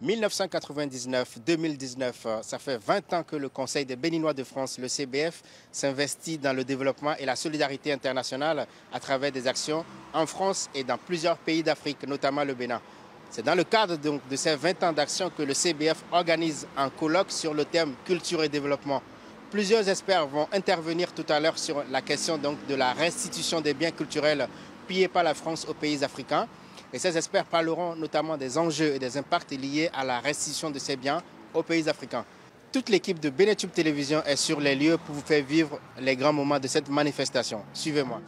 1999-2019, ça fait 20 ans que le Conseil des Béninois de France, le CBF, s'investit dans le développement et la solidarité internationale à travers des actions en France et dans plusieurs pays d'Afrique, notamment le Bénin. C'est dans le cadre donc, de ces 20 ans d'action que le CBF organise un colloque sur le thème culture et développement. Plusieurs experts vont intervenir tout à l'heure sur la question donc, de la restitution des biens culturels pillés par la France aux pays africains. Et ces experts parleront notamment des enjeux et des impacts liés à la restitution de ces biens aux pays africains. Toute l'équipe de Bénétube Télévision est sur les lieux pour vous faire vivre les grands moments de cette manifestation. Suivez-moi.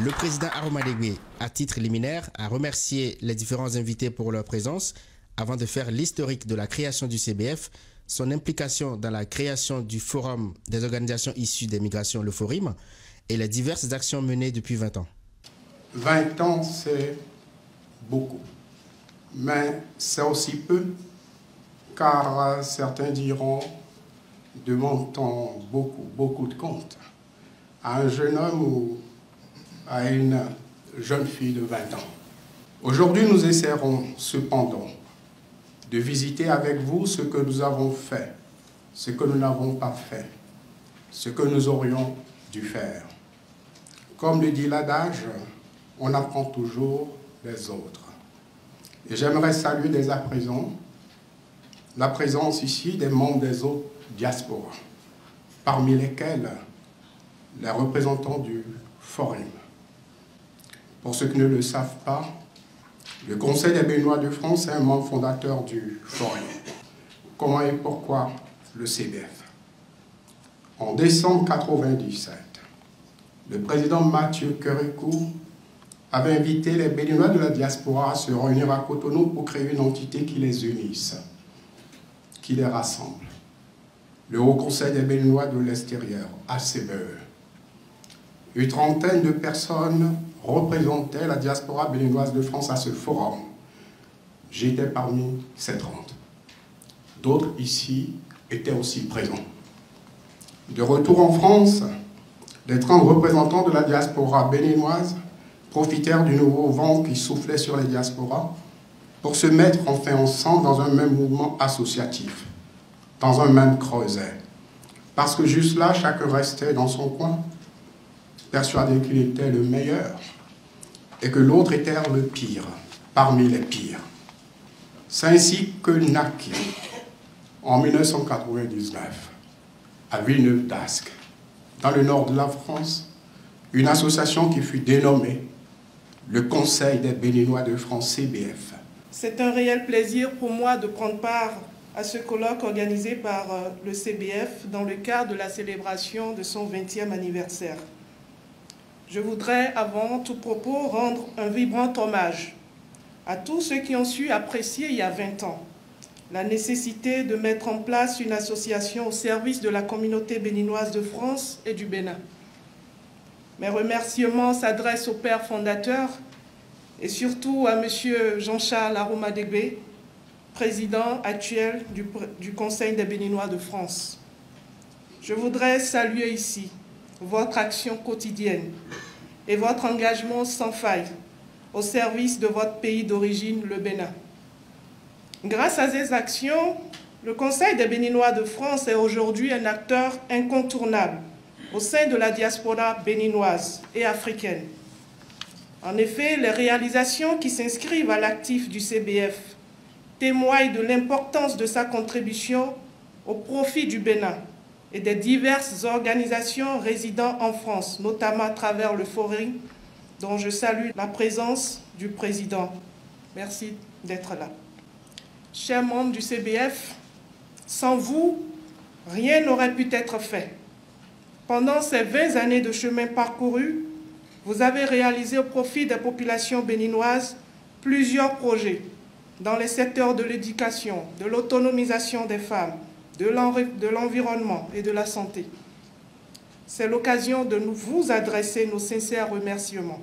Le président Aroma Degbe, à titre liminaire, a remercié les différents invités pour leur présence avant de faire l'historique de la création du CBF, son implication dans la création du Forum des organisations issues des migrations, le FORIM, et les diverses actions menées depuis 20 ans. 20 ans, c'est beaucoup, mais c'est aussi peu, car certains diront, demande-t-on beaucoup de comptes à un jeune homme ou à une jeune fille de 20 ans. Aujourd'hui, nous essaierons cependant de visiter avec vous ce que nous avons fait, ce que nous n'avons pas fait, ce que nous aurions dû faire. Comme le dit l'adage, on apprend toujours des autres. Et j'aimerais saluer dès à présent la présence ici des membres des autres diasporas, parmi lesquels les représentants du Forum. Pour ceux qui ne le savent pas, le Conseil des Béninois de France est un membre fondateur du Forum. Comment et pourquoi le CBF? En décembre 1997, le président Mathieu Kérékou avait invité les Béninois de la diaspora à se réunir à Cotonou pour créer une entité qui les unisse, qui les rassemble. Le Haut Conseil des Béninois de l'extérieur, HCBE. Une trentaine de personnes représentaient la diaspora béninoise de France à ce forum. J'étais parmi ces 30. D'autres ici étaient aussi présents. De retour en France, les 30 représentants de la diaspora béninoise profitèrent du nouveau vent qui soufflait sur les diasporas pour se mettre enfin ensemble dans un même mouvement associatif, dans un même creuset. Parce que juste là, chacun restait dans son coin, persuadé qu'il était le meilleur et que l'autre était le pire, parmi les pires. C'est ainsi que naquit, en 1999, à Villeneuve-d'Ascq, dans le nord de la France, une association qui fut dénommée le Conseil des Béninois de France, CBF. C'est un réel plaisir pour moi de prendre part à ce colloque organisé par le CBF dans le cadre de la célébration de son 20e anniversaire. Je voudrais, avant tout propos, rendre un vibrant hommage à tous ceux qui ont su apprécier il y a 20 ans la nécessité de mettre en place une association au service de la communauté béninoise de France et du Bénin. Mes remerciements s'adressent au père fondateur et surtout à M. Jean-Charles Aroma Degbe, président actuel du Conseil des Béninois de France. Je voudrais saluer ici votre action quotidienne et votre engagement sans faille au service de votre pays d'origine, le Bénin. Grâce à ces actions, le Conseil des Béninois de France est aujourd'hui un acteur incontournable au sein de la diaspora béninoise et africaine. En effet, les réalisations qui s'inscrivent à l'actif du CBF témoignent de l'importance de sa contribution au profit du Bénin et des diverses organisations résidant en France, notamment à travers le Forum, dont je salue la présence du président. Merci d'être là. Chers membres du CBF, sans vous, rien n'aurait pu être fait. Pendant ces 20 années de chemin parcouru, vous avez réalisé au profit des populations béninoises plusieurs projets dans les secteurs de l'éducation, de l'autonomisation des femmes, de l'environnement et de la santé. C'est l'occasion de vous adresser nos sincères remerciements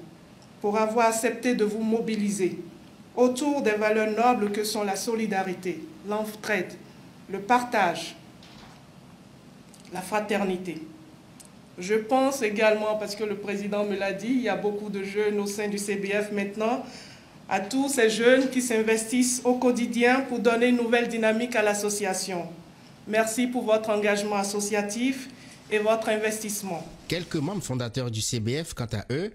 pour avoir accepté de vous mobiliser autour des valeurs nobles que sont la solidarité, l'entraide, le partage, la fraternité. Je pense également, parce que le président me l'a dit, il y a beaucoup de jeunes au sein du CBF maintenant, à tous ces jeunes qui s'investissent au quotidien pour donner une nouvelle dynamique à l'association. Merci pour votre engagement associatif et votre investissement. Quelques membres fondateurs du CBF, quant à eux,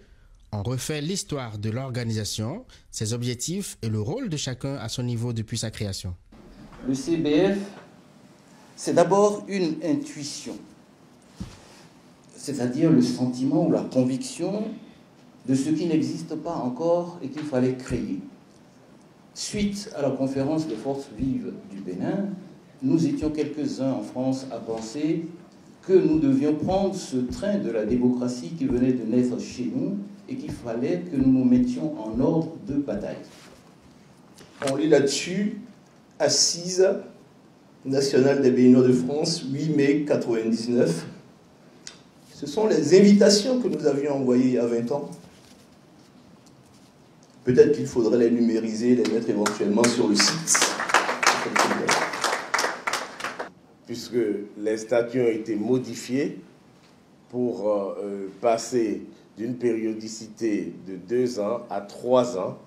ont refait l'histoire de l'organisation, ses objectifs et le rôle de chacun à son niveau depuis sa création. Le CBF, c'est d'abord une intuition, c'est-à-dire le sentiment ou la conviction de ce qui n'existe pas encore et qu'il fallait créer. Suite à la conférence des forces vives du Bénin, nous étions quelques-uns en France à penser que nous devions prendre ce train de la démocratie qui venait de naître chez nous et qu'il fallait que nous nous mettions en ordre de bataille. On lit là-dessus, Assise nationale des Béninois de France, 8 mai 1999. Ce sont les invitations que nous avions envoyées il y a 20 ans. Peut-être qu'il faudrait les numériser, les mettre éventuellement sur le site. Puisque les statuts ont été modifiés pour passer d'une périodicité de 2 ans à 3 ans.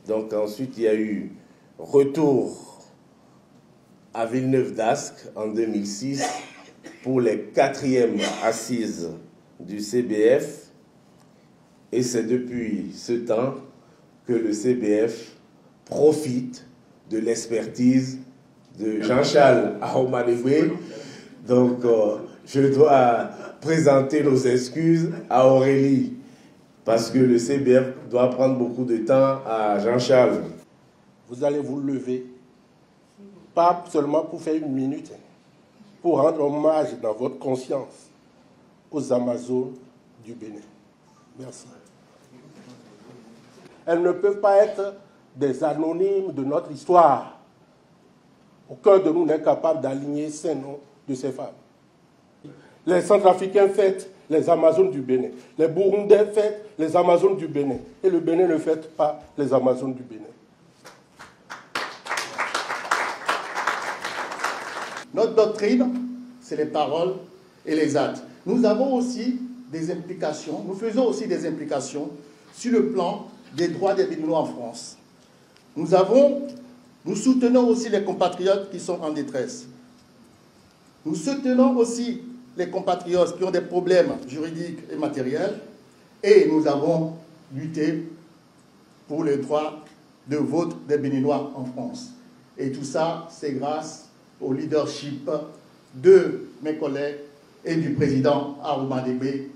Donc ensuite, il y a eu retour à Villeneuve-d'Ascq en 2006 pour les 4e assises du CBF. Et c'est depuis ce temps que le CBF profite de l'expertise de Jean-Charles Ahomadébé. Donc, je dois présenter nos excuses à Aurélie, parce que le CBF doit prendre beaucoup de temps à Jean-Charles. Vous allez vous lever, pas seulement pour faire 1 minute, pour rendre hommage dans votre conscience aux Amazones du Bénin. Merci. Elles ne peuvent pas être des anonymes de notre histoire. Aucun de nous n'est capable d'aligner ces noms de ces femmes. Les Centrafricains fêtent les Amazones du Bénin. Les Burundais fêtent les Amazones du Bénin. Et le Bénin ne fête pas les Amazones du Bénin. Notre doctrine, c'est les paroles et les actes. Nous avons aussi des implications, nous faisons aussi des implications sur le plan des droits des Béninois en France. Nous soutenons aussi les compatriotes qui sont en détresse. Nous soutenons aussi les compatriotes qui ont des problèmes juridiques et matériels. Et nous avons lutté pour le droit de vote des Béninois en France. Et tout ça, c'est grâce au leadership de mes collègues et du président Ahomadébé.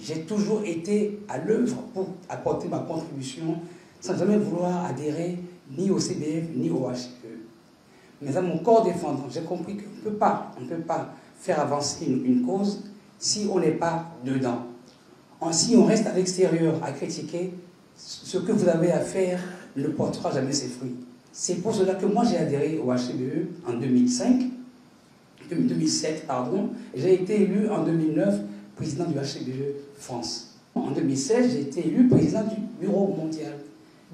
J'ai toujours été à l'œuvre pour apporter ma contribution sans jamais vouloir adhérer ni au CBF ni au HCE. Mais à mon corps défendant, j'ai compris qu'on ne peut pas faire avancer une cause si on n'est pas dedans. Si on reste à l'extérieur à critiquer, ce que vous avez à faire ne portera jamais ses fruits. C'est pour cela que moi j'ai adhéré au HCE en 2007, et j'ai été élu en 2009 président du HCE France. En 2016, j'ai été élu président du Bureau mondial.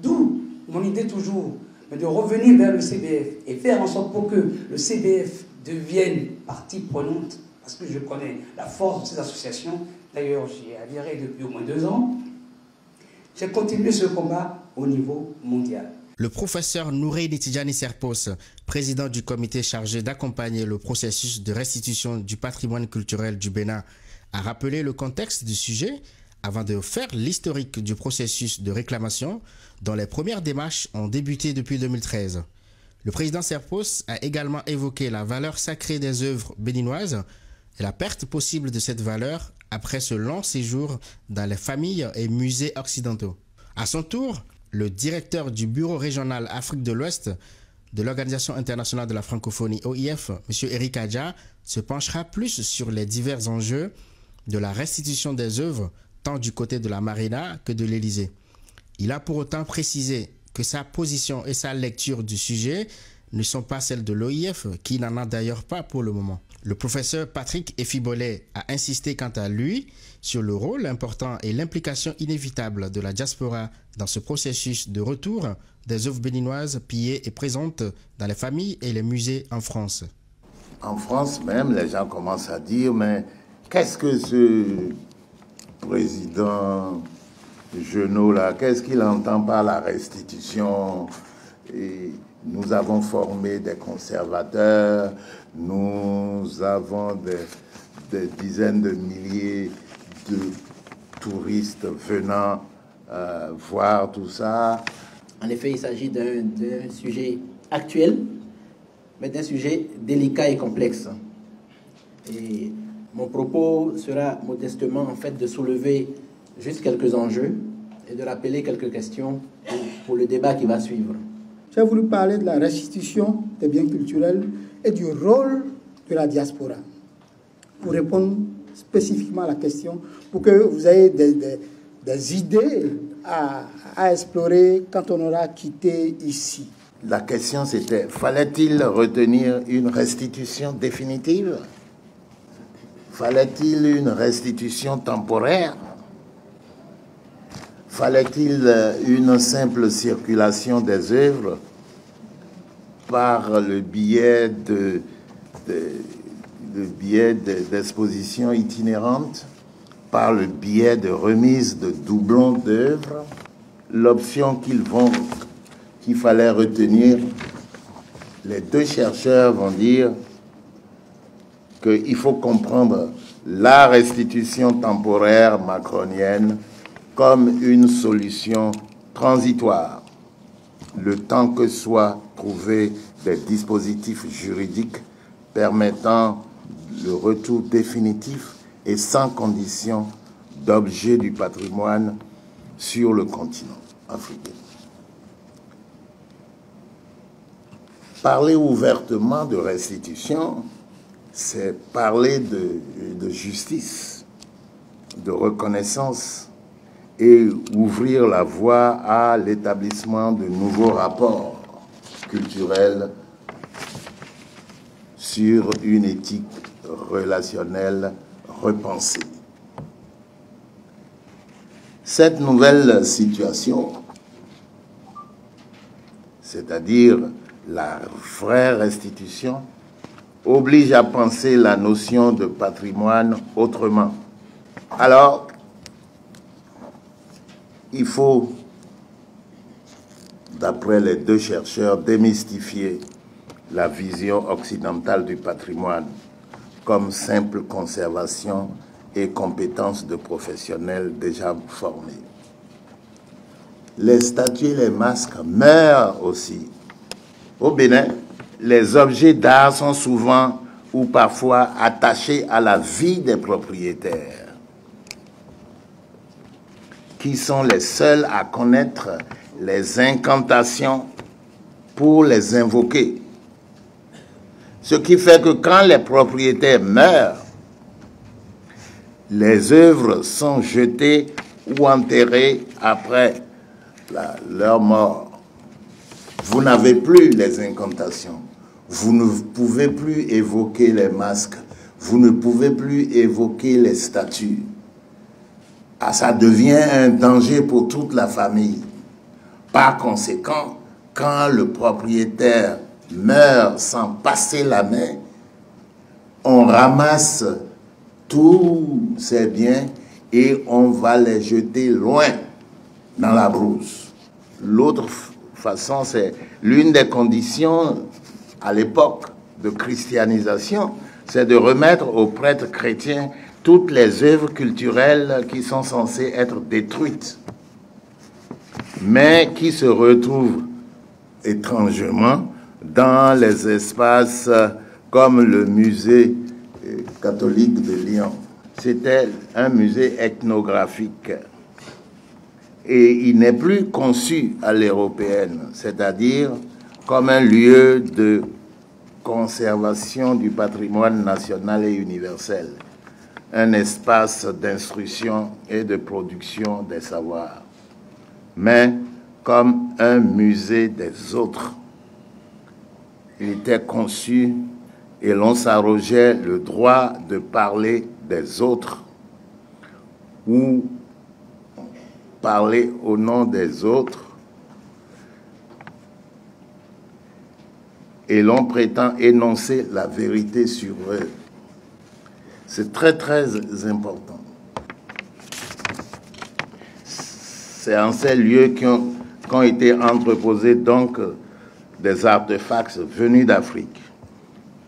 D'où mon idée toujours de revenir vers le CBF et faire en sorte pour que le CBF devienne partie prenante, parce que je connais la force de ces associations. D'ailleurs, j'y ai adhéré depuis au moins 2 ans. J'ai continué ce combat au niveau mondial. Le professeur Noureini Tidjani Serpos, président du comité chargé d'accompagner le processus de restitution du patrimoine culturel du Bénin, a rappelé le contexte du sujet avant de faire l'historique du processus de réclamation dont les premières démarches ont débuté depuis 2013. Le président Serpos a également évoqué la valeur sacrée des œuvres béninoises et la perte possible de cette valeur après ce long séjour dans les familles et musées occidentaux. À son tour, le directeur du bureau régional Afrique de l'Ouest de l'Organisation internationale de la francophonie OIF, M. Eric Adja, se penchera plus sur les divers enjeux de la restitution des œuvres tant du côté de la Marina que de l'Élysée. Il a pour autant précisé que sa position et sa lecture du sujet ne sont pas celles de l'OIF, qui n'en a d'ailleurs pas pour le moment. Le professeur Patrick Efibolet a insisté quant à lui sur le rôle important et l'implication inévitable de la diaspora dans ce processus de retour des œuvres béninoises pillées et présentes dans les familles et les musées en France. En France même, les gens commencent à dire, mais qu'est-ce que ce président Jeannot-là, qu'est-ce qu'il entend par la restitution? Et nous avons formé des conservateurs, nous avons des dizaines de milliers de touristes venant voir tout ça. En effet, il s'agit d'un sujet actuel, mais d'un sujet délicat et complexe. Et mon propos sera modestement en fait de soulever juste quelques enjeux et de rappeler quelques questions pour le débat qui va suivre. J'ai voulu parler de la restitution des biens culturels et du rôle de la diaspora. Pour répondre spécifiquement à la question, pour que vous ayez des idées à explorer quand on aura quitté ici. La question c'était, fallait-il retenir une restitution définitive? Fallait-il une restitution temporaire? Fallait-il une simple circulation des œuvres par le biais d'expositions itinérantes, par le biais de remises de doublons d'œuvres? L'option qu'il fallait retenir, les deux chercheurs vont dire qu'il faut comprendre la restitution temporaire macronienne comme une solution transitoire, le temps que soient trouvés des dispositifs juridiques permettant le retour définitif et sans condition d'objets du patrimoine sur le continent africain. Parler ouvertement de restitution, c'est parler de justice, de reconnaissance, et ouvrir la voie à l'établissement de nouveaux rapports culturels sur une éthique relationnelle repensée. Cette nouvelle situation, c'est-à-dire la vraie restitution, oblige à penser la notion de patrimoine autrement. Alors, il faut, d'après les deux chercheurs, démystifier la vision occidentale du patrimoine comme simple conservation et compétence de professionnels déjà formés. Les statues et les masques meurent aussi. Au Bénin, les objets d'art sont souvent ou parfois attachés à la vie des propriétaires, qui sont les seuls à connaître les incantations pour les invoquer. Ce qui fait que quand les propriétaires meurent, les œuvres sont jetées ou enterrées après leur mort. Vous n'avez plus les incantations. Vous ne pouvez plus évoquer les masques. Vous ne pouvez plus évoquer les statues. Ah, ça devient un danger pour toute la famille. Par conséquent, quand le propriétaire meurt sans passer la main, on ramasse tous ses biens et on va les jeter loin dans la brousse. L'autre façon, c'est l'une des conditions à l'époque de christianisation, c'est de remettre aux prêtres chrétiens toutes les œuvres culturelles qui sont censées être détruites, mais qui se retrouvent étrangement dans les espaces comme le musée catholique de Lyon. C'était un musée ethnographique et il n'est plus conçu à l'européenne, c'est-à-dire comme un lieu de conservation du patrimoine national et universel, un espace d'instruction et de production des savoirs, mais comme un musée des autres. il était conçu et l'on s'arrogeait le droit de parler des autres ou parler au nom des autres, et l'on prétend énoncer la vérité sur eux. C'est très, très important. C'est en ces lieux qu'ont été entreposés donc des artefacts venus d'Afrique,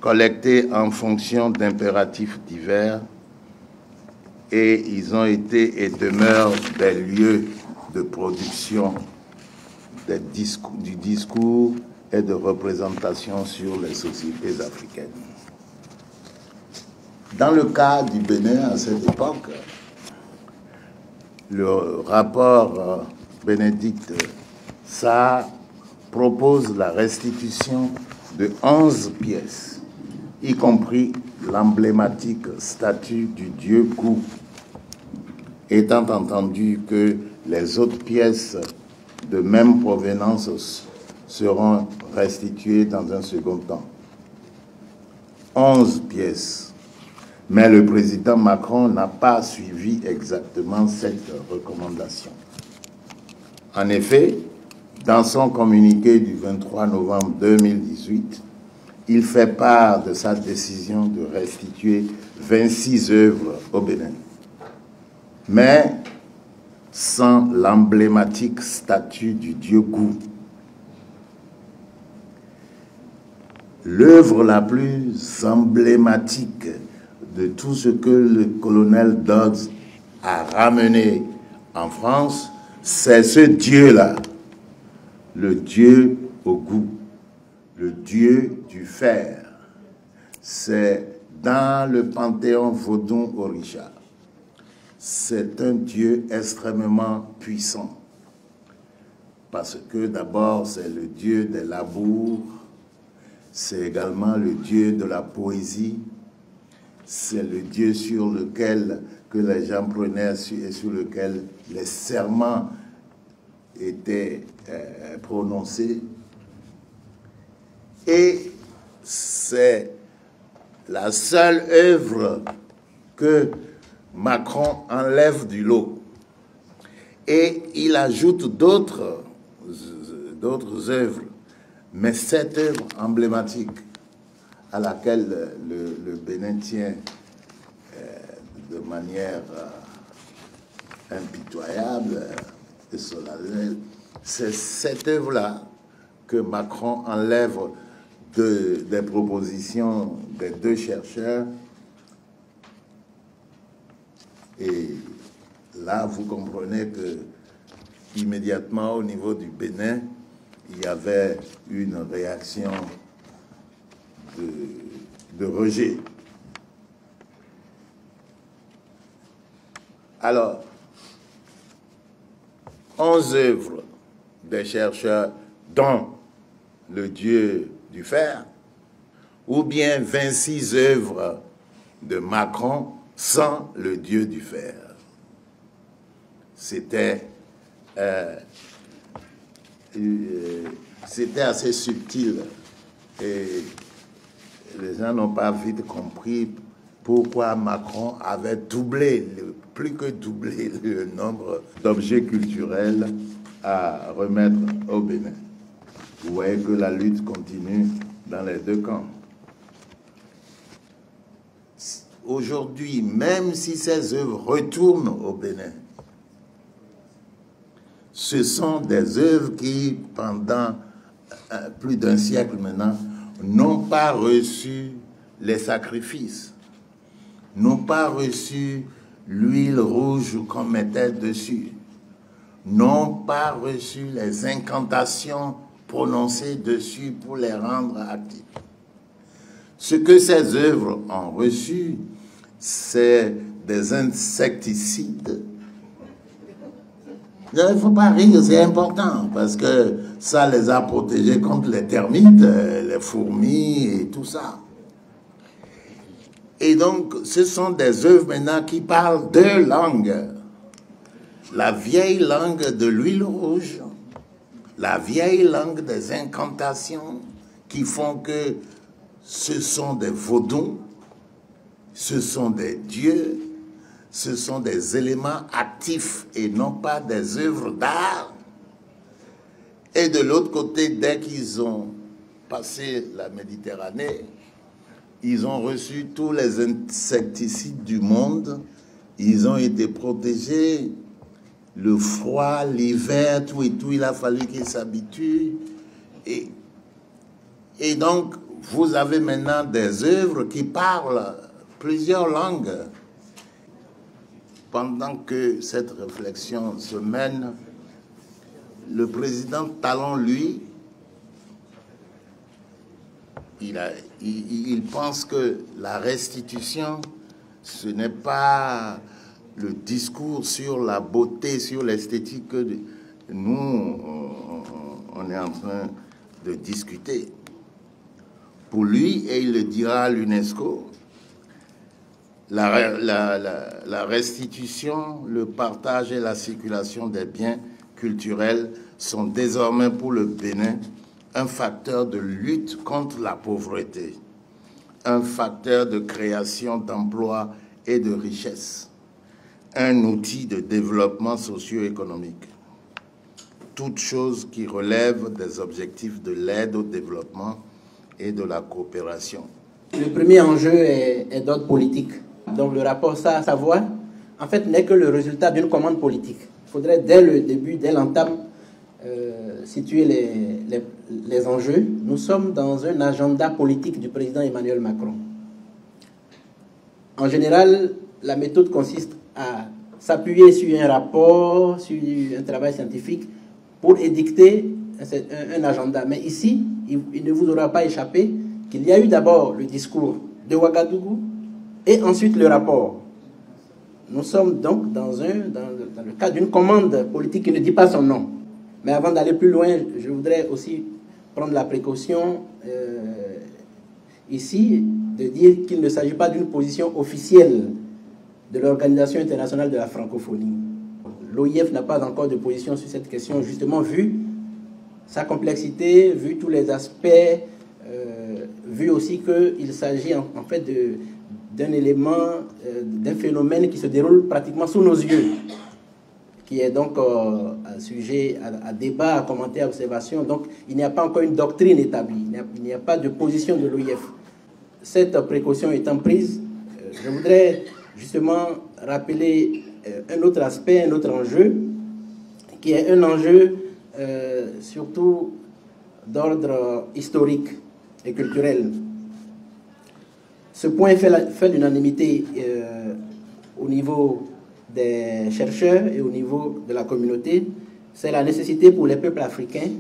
collectés en fonction d'impératifs divers, et ils ont été et demeurent des lieux de production du discours et de représentation sur les sociétés africaines. Dans le cas du Bénin, à cette époque, le rapport Bénédicte Sahar propose la restitution de 11 pièces, y compris l'emblématique statue du dieu Kou, étant entendu que les autres pièces de même provenance seront restituées dans un second temps. 11 pièces. Mais le président Macron n'a pas suivi exactement cette recommandation. En effet, dans son communiqué du 23 novembre 2018, il fait part de sa décision de restituer 26 œuvres au Bénin, mais sans l'emblématique statue du dieu Kou. L'œuvre la plus emblématique de tout ce que le colonel Dodds a ramené en France, c'est ce dieu-là, le dieu au goût, le dieu du fer. C'est dans le panthéon vaudou-orisha. C'est un dieu extrêmement puissant, parce que d'abord c'est le dieu des labours, c'est également le dieu de la poésie, c'est le dieu sur lequel que les gens prenaient et sur lequel les serments étaient prononcés. Et c'est la seule œuvre que Macron enlève du lot. Et il ajoute d'autres œuvres. Mais cette œuvre emblématique à laquelle le Bénin tient de manière impitoyable et solennelle, c'est cette œuvre-là que Macron enlève des propositions des deux chercheurs. Et là, vous comprenez que immédiatement au niveau du Bénin, il y avait une réaction de rejet. Alors, 11 œuvres des chercheurs, dont le dieu du fer, ou bien 26 œuvres de Macron sans le dieu du fer. C'était assez subtil et les gens n'ont pas vite compris pourquoi Macron avait plus que doublé le nombre d'objets culturels à remettre au Bénin. Vous voyez que la lutte continue dans les deux camps. Aujourd'hui, même si ces œuvres retournent au Bénin, ce sont des œuvres qui, pendant plus d'un siècle maintenant, n'ont pas reçu les sacrifices, n'ont pas reçu l'huile rouge qu'on mettait dessus, n'ont pas reçu les incantations prononcées dessus pour les rendre actifs. Ce que ces œuvres ont reçu, c'est des insecticides. Il ne faut pas rire, c'est important, parce que ça les a protégés contre les termites, les fourmis et tout ça. Et donc, ce sont des œuvres maintenant qui parlent deux langues. La vieille langue de l'huile rouge, la vieille langue des incantations qui font que ce sont des vaudons, ce sont des dieux, ce sont des éléments actifs et non pas des œuvres d'art. Et de l'autre côté, dès qu'ils ont passé la Méditerranée, ils ont reçu tous les insecticides du monde, ils ont été protégés, le froid, l'hiver, tout et tout, il a fallu qu'ils s'habituent. Et donc, vous avez maintenant des œuvres qui parlent plusieurs langues. Pendant que cette réflexion se mène, le président Talon, lui, il pense que la restitution, ce n'est pas le discours sur la beauté, sur l'esthétique que nous, on est en train de discuter. Pour lui, et il le dira à l'UNESCO, la restitution, le partage et la circulation des biens culturels sont désormais pour le Bénin un facteur de lutte contre la pauvreté, un facteur de création d'emplois et de richesse, un outil de développement socio-économique. Toute chose qui relève des objectifs de l'aide au développement et de la coopération. Le premier enjeu est d'ordre politique. Donc le rapport Savoie, en fait, n'est que le résultat d'une commande politique. Il faudrait dès le début, dès l'entame, situer les enjeux. Nous sommes dans un agenda politique du président Emmanuel Macron. En général, la méthode consiste à s'appuyer sur un rapport, sur un travail scientifique pour édicter un agenda. Mais ici, il ne vous aura pas échappé qu'il y a eu d'abord le discours de Ouagadougou et ensuite le rapport. Nous sommes donc dans le cadre d'une commande politique qui ne dit pas son nom. Mais avant d'aller plus loin, je voudrais aussi prendre la précaution ici de dire qu'il ne s'agit pas d'une position officielle de l'Organisation internationale de la francophonie. L'OIF n'a pas encore de position sur cette question, justement vu sa complexité, vu tous les aspects, vu aussi qu'il s'agit en fait d'un élément, d'un phénomène qui se déroule pratiquement sous nos yeux, qui est donc un sujet à débat, à commenter, à observation. Donc il n'y a pas encore une doctrine établie, il n'y a pas de position de l'OIF. Cette précaution étant prise, je voudrais justement rappeler un autre aspect, un autre enjeu, qui est un enjeu surtout d'ordre historique et culturel. Ce point fait l'unanimité au niveau des chercheurs et au niveau de la communauté. C'est la nécessité pour les peuples africains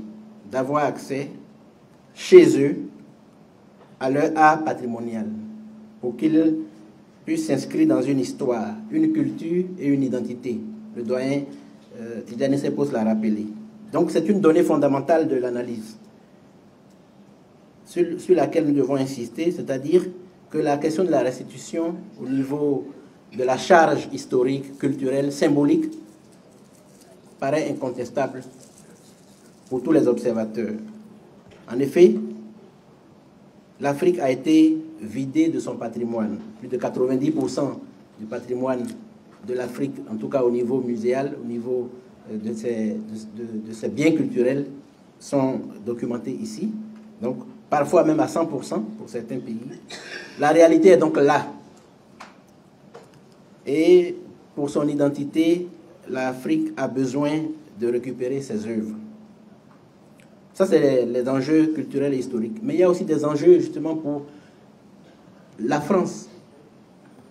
d'avoir accès chez eux à leur art patrimonial pour qu'ils puissent s'inscrire dans une histoire, une culture et une identité. Le doyen Tidjane Seppos l'a rappelé. Donc c'est une donnée fondamentale de l'analyse sur laquelle nous devons insister, c'est-à-dire que la question de la restitution au niveau de la charge historique, culturelle, symbolique paraît incontestable pour tous les observateurs. En effet, l'Afrique a été vidée de son patrimoine. Plus de 90% du patrimoine de l'Afrique, en tout cas au niveau muséal, au niveau de ses biens culturels, sont documentés ici. Donc, parfois même à 100% pour certains pays. La réalité est donc là. Et pour son identité, l'Afrique a besoin de récupérer ses œuvres. Ça, c'est les enjeux culturels et historiques. Mais il y a aussi des enjeux justement pour la France.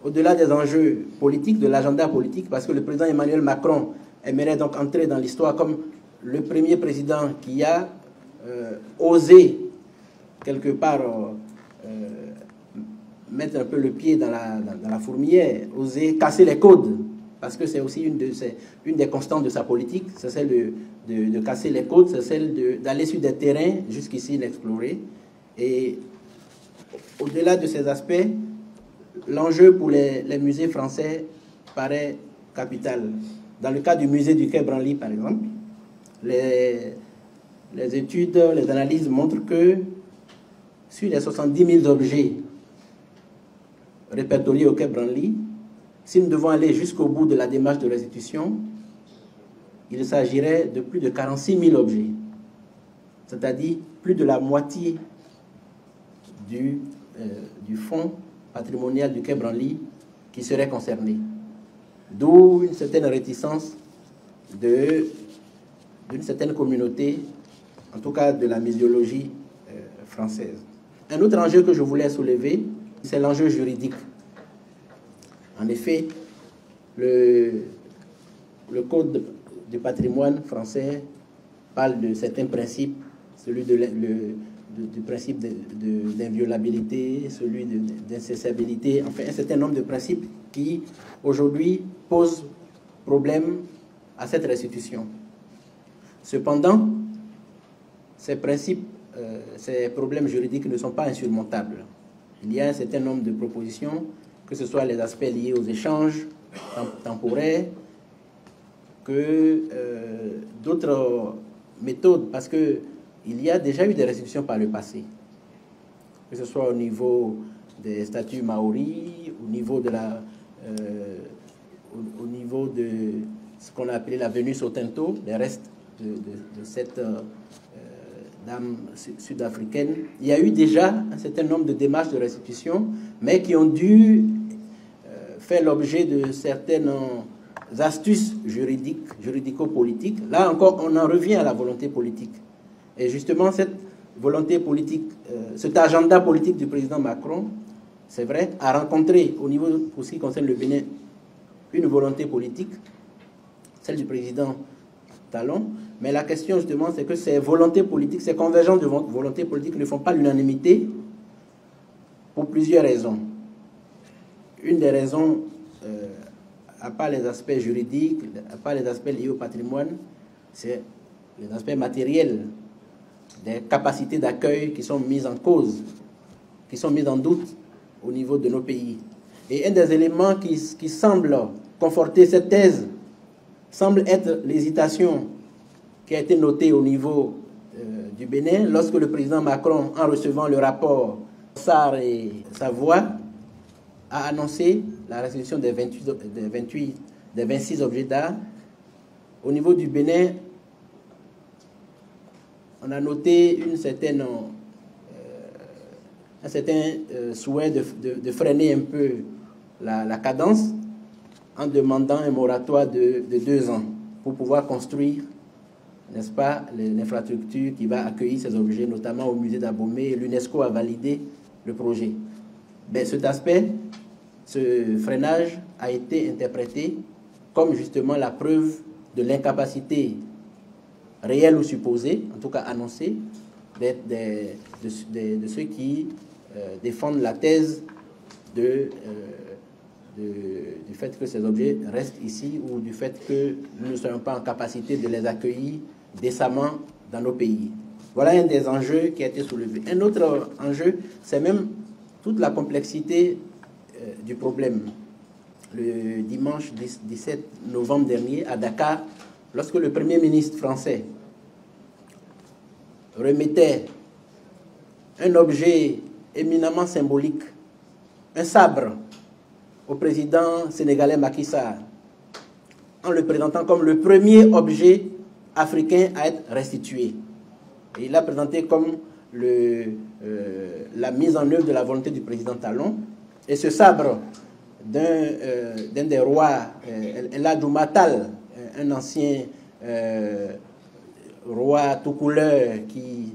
Au-delà des enjeux politiques, de l'agenda politique, parce que le président Emmanuel Macron aimerait donc entrer dans l'histoire comme le premier président qui a osé quelque part mettre un peu le pied dans la fourmilière, oser casser les codes, parce que c'est aussi une des constantes de sa politique, c'est celle de casser les codes, c'est celle d'aller sur des terrains jusqu'ici inexplorés. Et au-delà de ces aspects, l'enjeu pour les musées français paraît capital. Dans le cas du musée du Quai Branly, par exemple, les études, les analyses montrent que sur les 70 000 objets répertoriés au quai Branly, si nous devons aller jusqu'au bout de la démarche de restitution, il s'agirait de plus de 46 000 objets, c'est-à-dire plus de la moitié du fonds patrimonial du quai Branly qui serait concerné. D'où une certaine réticence d'une certaine communauté, en tout cas de la muséologie française. Un autre enjeu que je voulais soulever, c'est l'enjeu juridique. En effet, le Code du patrimoine français parle de certains principes, celui du principe d'inviolabilité, celui d'incessibilité, enfin un certain nombre de principes qui, aujourd'hui, posent problème à cette restitution. Cependant, ces principes, ces problèmes juridiques ne sont pas insurmontables. Il y a un certain nombre de propositions, que ce soit les aspects liés aux échanges temporaires, que d'autres méthodes, parce qu'il y a déjà eu des restitutions par le passé, que ce soit au niveau des statuts maoris, au niveau de ce qu'on a appelé la Venus au Tinto, les restes de cette dame sud-africaine. Il y a eu déjà un certain nombre de démarches de restitution, mais qui ont dû faire l'objet de certaines astuces juridiques, juridico-politiques. Là encore, on en revient à la volonté politique. Et justement, cette volonté politique, cet agenda politique du président Macron, c'est vrai, a rencontré au niveau, pour ce qui concerne le Bénin, une volonté politique, celle du président Talon. Mais la question, justement, c'est que ces volontés politiques, ces convergences de volontés politiques ne font pas l'unanimité pour plusieurs raisons. Une des raisons, à part les aspects juridiques, à part les aspects liés au patrimoine, c'est les aspects matériels, des capacités d'accueil qui sont mises en cause, qui sont mises en doute au niveau de nos pays. Et un des éléments qui semble conforter cette thèse semble être l'hésitation qui a été notée au niveau du Bénin lorsque le président Macron, en recevant le rapport Sarr et Savoie, a annoncé la restitution des 26 objets d'art. Au niveau du Bénin, on a noté un certain souhait de freiner un peu la cadence en demandant un moratoire de 2 ans pour pouvoir construire, n'est-ce pas, l'infrastructure qui va accueillir ces objets, notamment au musée d'Abomey. L'UNESCO a validé le projet. Mais cet aspect, ce freinage a été interprété comme justement la preuve de l'incapacité réelle ou supposée, en tout cas annoncée, de ceux qui défendent la thèse du fait que ces objets restent ici ou du fait que nous ne soyons pas en capacité de les accueillir décemment dans nos pays. Voilà un des enjeux qui a été soulevé. Un autre enjeu, c'est même toute la complexité du problème. Le dimanche 17 novembre dernier, à Dakar, lorsque le Premier ministre français remettait un objet éminemment symbolique, un sabre, au président sénégalais Macky Sall, en le présentant comme le premier objet africain à être restitué. Et il l'a présenté comme la mise en œuvre de la volonté du président Talon. Et ce sabre d'un des rois, El Hadj Oumar Tall, un ancien roi tout couleur qui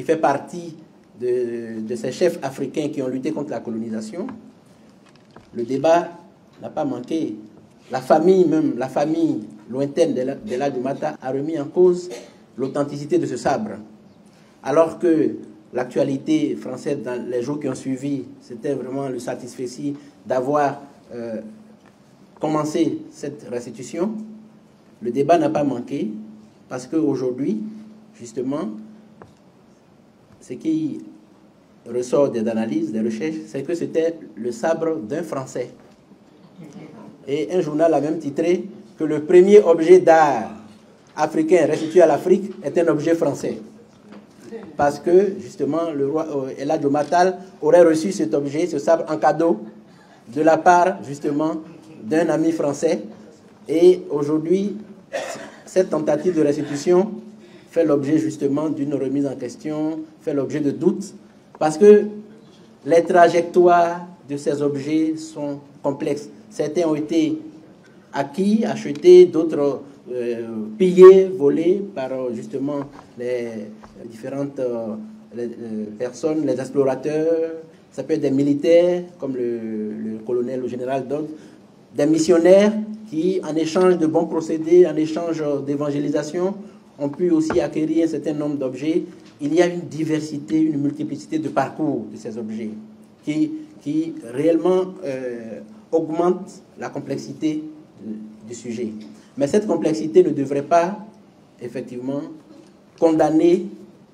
fait partie de ces chefs africains qui ont lutté contre la colonisation, le débat n'a pas manqué. La famille lointaine d'El Hadj Oumar Tall a remis en cause l'authenticité de ce sabre. Alors que l'actualité française dans les jours qui ont suivi, c'était vraiment le satisfecit d'avoir commencé cette restitution. Le débat n'a pas manqué parce qu'aujourd'hui, justement, ce qui ressort des analyses, des recherches, c'est que c'était le sabre d'un Français. Et un journal a même titré que le premier objet d'art africain restitué à l'Afrique est un objet français. parce que justement le roi El Hadj Omar Tall aurait reçu cet objet, ce sabre en cadeau de la part justement d'un ami français. Et aujourd'hui, cette tentative de restitution fait l'objet justement d'une remise en question, fait l'objet de doutes, parce que les trajectoires de ces objets sont complexes. Certains ont été acquis, achetés, d'autres pillés, volés par justement les différentes personnes, les explorateurs. Ça peut être des militaires, comme le colonel ou général Dodd, des missionnaires qui, en échange de bons procédés, en échange d'évangélisation, ont pu aussi acquérir un certain nombre d'objets. Il y a une diversité, une multiplicité de parcours de ces objets qui réellement augmente la complexité du sujet. Mais cette complexité ne devrait pas, effectivement, condamner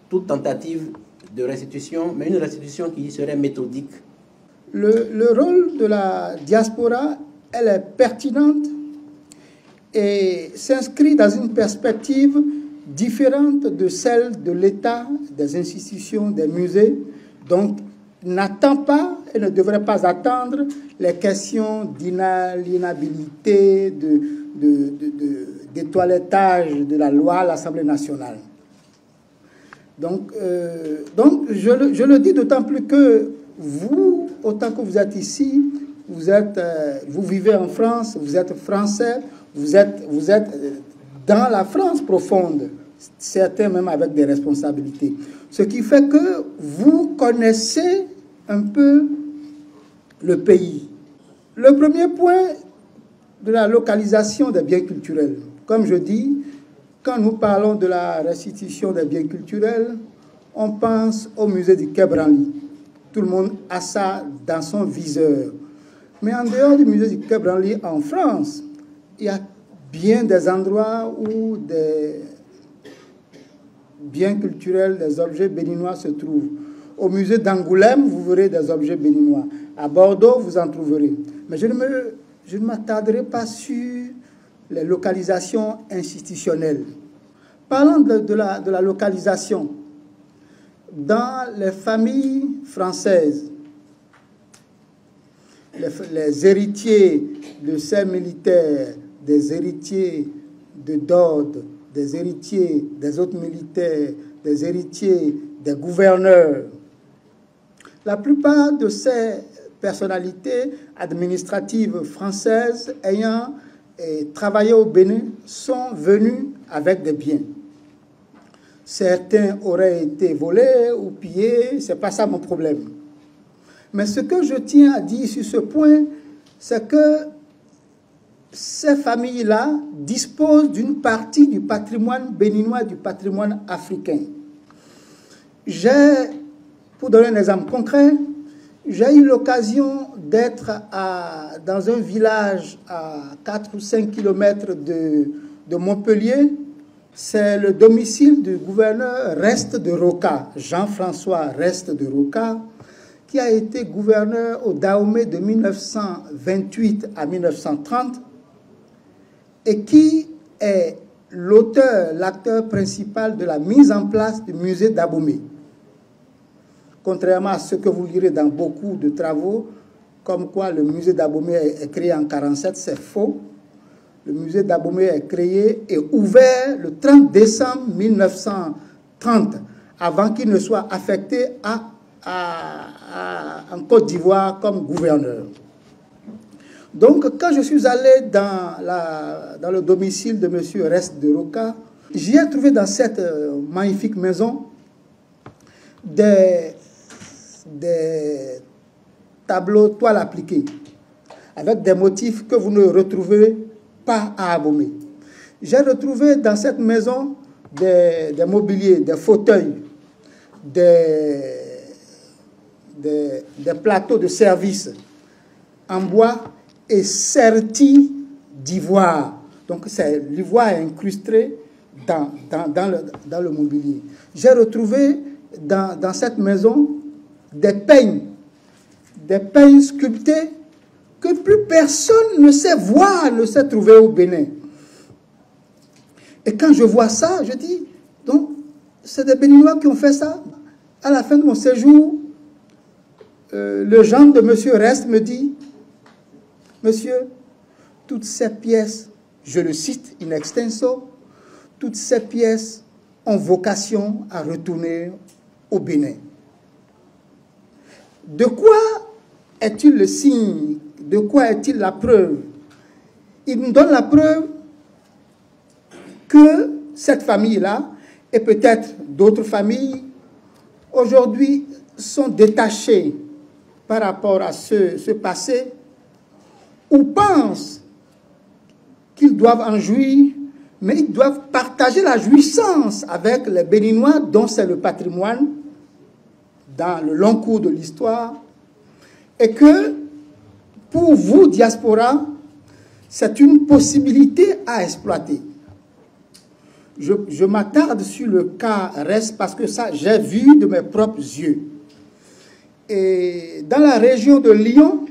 toute tentative de restitution, mais une restitution qui serait méthodique. Le rôle de la diaspora, elle est pertinente et s'inscrit dans une perspective différente de celle de l'État, des institutions, des musées. Donc, n'attend pas et ne devrait pas attendre les questions d'inaliénabilité, de toilettage de la loi à l'Assemblée nationale. Donc je le dis d'autant plus que vous, autant que vous êtes ici, vous vivez en France, vous êtes français, vous êtes dans la France profonde, certains même avec des responsabilités. Ce qui fait que vous connaissez un peu le pays. Le premier point de la localisation des biens culturels. Comme je dis, quand nous parlons de la restitution des biens culturels, on pense au musée du Quai Branly. Tout le monde a ça dans son viseur. Mais en dehors du musée du Quai Branly en France, il y a bien des endroits où des biens culturels, des objets béninois se trouvent. Au musée d'Angoulême, vous verrez des objets béninois. À Bordeaux, vous en trouverez. Mais je ne m'attarderai pas sur les localisations institutionnelles. Parlant de la localisation, dans les familles françaises, les héritiers de ces militaires, des héritiers de Dodd, des héritiers des autres militaires, des héritiers des gouverneurs, la plupart de ces personnalités administratives françaises ayant travaillé au Bénin sont venus avec des biens. Certains auraient été volés ou pillés, ce n'est pas ça mon problème. Mais ce que je tiens à dire sur ce point, c'est que ces familles-là disposent d'une partie du patrimoine béninois, du patrimoine africain. Pour donner un exemple concret, j'ai eu l'occasion d'être dans un village à 4 ou 5 kilomètres de Montpellier. C'est le domicile du gouverneur Reste de Roca, Jean-François Reste de Roca, qui a été gouverneur au Dahomey de 1928 à 1930 et qui est l'auteur, l'acteur principal de la mise en place du musée d'Abomey. Contrairement à ce que vous lirez dans beaucoup de travaux, comme quoi le musée d'Abomey est créé en 1947, c'est faux. Le musée d'Abomey est créé et ouvert le 30 décembre 1930, avant qu'il ne soit affecté en Côte d'Ivoire comme gouverneur. Donc, quand je suis allé dans le domicile de M. Reste de Roca, j'y ai trouvé dans cette magnifique maison des tableaux toile appliquée avec des motifs que vous ne retrouverez pas à Abomey. J'ai retrouvé dans cette maison des mobiliers, des fauteuils, des plateaux de service en bois et sertis d'ivoire. Donc l'ivoire est incrusté dans le mobilier. J'ai retrouvé dans cette maison des peignes sculptés que plus personne ne sait voir, ne sait trouver au Bénin. Et quand je vois ça, je dis, donc, c'est des Béninois qui ont fait ça. À la fin de mon séjour, le gendre de monsieur Reste me dit, monsieur, toutes ces pièces, je le cite in extenso, toutes ces pièces ont vocation à retourner au Bénin. De quoi est-il le signe? De quoi est-il la preuve? Il nous donne la preuve que cette famille-là, et peut-être d'autres familles, aujourd'hui sont détachées par rapport à ce passé, ou pensent qu'ils doivent en jouir, mais ils doivent partager la jouissance avec les Béninois, dont c'est le patrimoine, dans le long cours de l'histoire, et que pour vous, diaspora, c'est une possibilité à exploiter. Je m'attarde sur le cas Reste parce que ça, j'ai vu de mes propres yeux. Et dans la région de Lyon,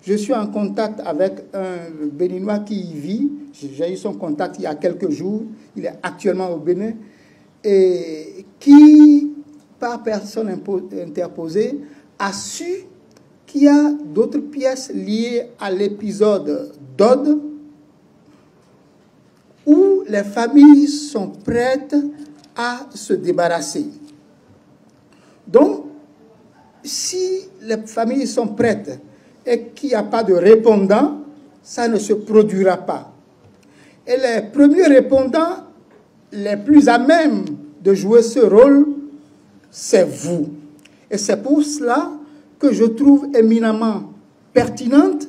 je suis en contact avec un Béninois qui y vit. J'ai eu son contact il y a quelques jours. Il est actuellement au Bénin. Et qui, par personne interposée, a su qu'il y a d'autres pièces liées à l'épisode d'Aude où les familles sont prêtes à se débarrasser. Donc, si les familles sont prêtes et qu'il n'y a pas de répondant, ça ne se produira pas. Et les premiers répondants, les plus à même de jouer ce rôle, c'est vous. Et c'est pour cela que je trouve éminemment pertinente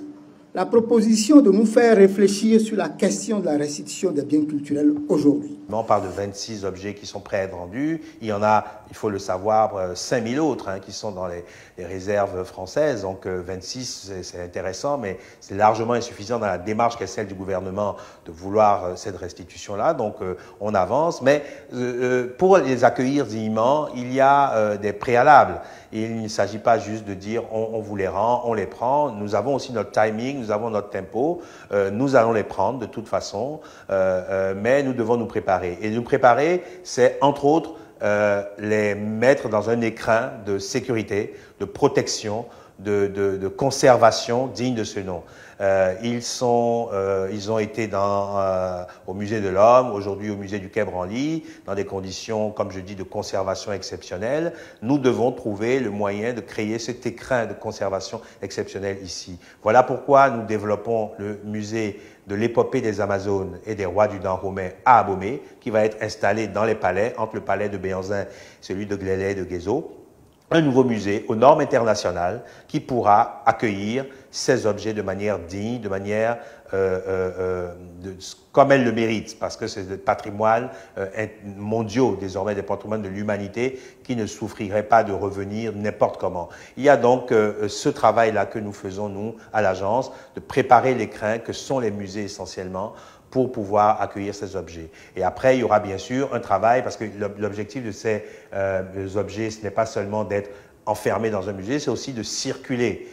la proposition de nous faire réfléchir sur la question de la restitution des biens culturels aujourd'hui. On parle de 26 objets qui sont prêts à être rendus. Il y en a, il faut le savoir, 5000 autres qui sont dans les réserves françaises. Donc 26, c'est intéressant, mais c'est largement insuffisant dans la démarche qui est celle du gouvernement de vouloir cette restitution-là. Donc on avance, mais pour les accueillir dignement, il y a des préalables. Il ne s'agit pas juste de dire on vous les rend, on les prend. Nous avons aussi notre timing, nous avons notre tempo. Nous allons les prendre de toute façon, mais nous devons nous préparer. Et nous préparer, c'est entre autres les mettre dans un écrin de sécurité, de protection, de conservation digne de ce nom. Ils ont été au musée de l'Homme, aujourd'hui au musée du Quai Branly, dans des conditions, comme je dis, de conservation exceptionnelles. Nous devons trouver le moyen de créer cet écrin de conservation exceptionnelle ici. Voilà pourquoi nous développons le musée de l'épopée des Amazones et des rois du Dahomey à Abomey, qui va être installé dans les palais, entre le palais de Béhanzin et celui de Glélé et de Guézo. Un nouveau musée aux normes internationales qui pourra accueillir ces objets de manière digne, de manière comme elle le mérite, parce que c'est des patrimoines mondiaux, désormais des patrimoines de l'humanité qui ne souffriraient pas de revenir n'importe comment. Il y a donc ce travail-là que nous faisons, nous, à l'agence, de préparer l'écrin que sont les musées essentiellement, pour pouvoir accueillir ces objets. Et après, il y aura bien sûr un travail, parce que l'objectif de ces objets, ce n'est pas seulement d'être enfermés dans un musée, c'est aussi de circuler.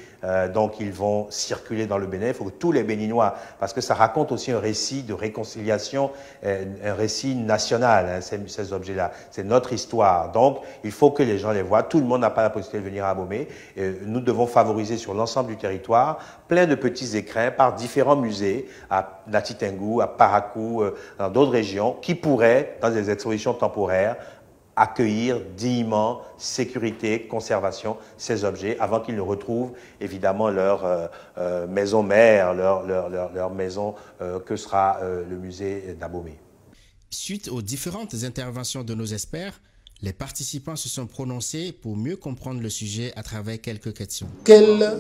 Donc, ils vont circuler dans le Bénin. Il faut que tous les Béninois, parce que ça raconte aussi un récit de réconciliation, un récit national, hein, ces objets-là. C'est notre histoire. Donc, il faut que les gens les voient. Tout le monde n'a pas la possibilité de venir à Abomey. Nous devons favoriser sur l'ensemble du territoire plein de petits écrins par différents musées, à Natitingou, à Parakou, dans d'autres régions, qui pourraient, dans des expositions temporaires, accueillir dignement, sécurité, conservation, ces objets, avant qu'ils ne retrouvent évidemment leur maison mère, leur maison que sera le musée d'Abomey. Suite aux différentes interventions de nos experts, les participants se sont prononcés pour mieux comprendre le sujet à travers quelques questions. Quelle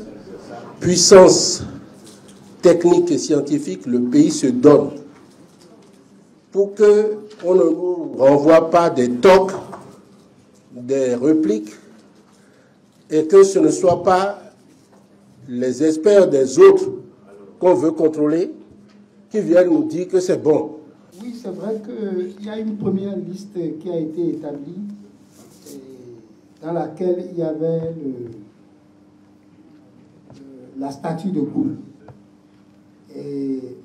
puissance technique et scientifique le pays se donne pour qu'on ne nous renvoie pas des tocs, des répliques, et que ce ne soit pas les experts des autres qu'on veut contrôler qui viennent nous dire que c'est bon. Oui, c'est vrai qu'il y a une première liste qui a été établie, dans laquelle il y avait la statue de Goul.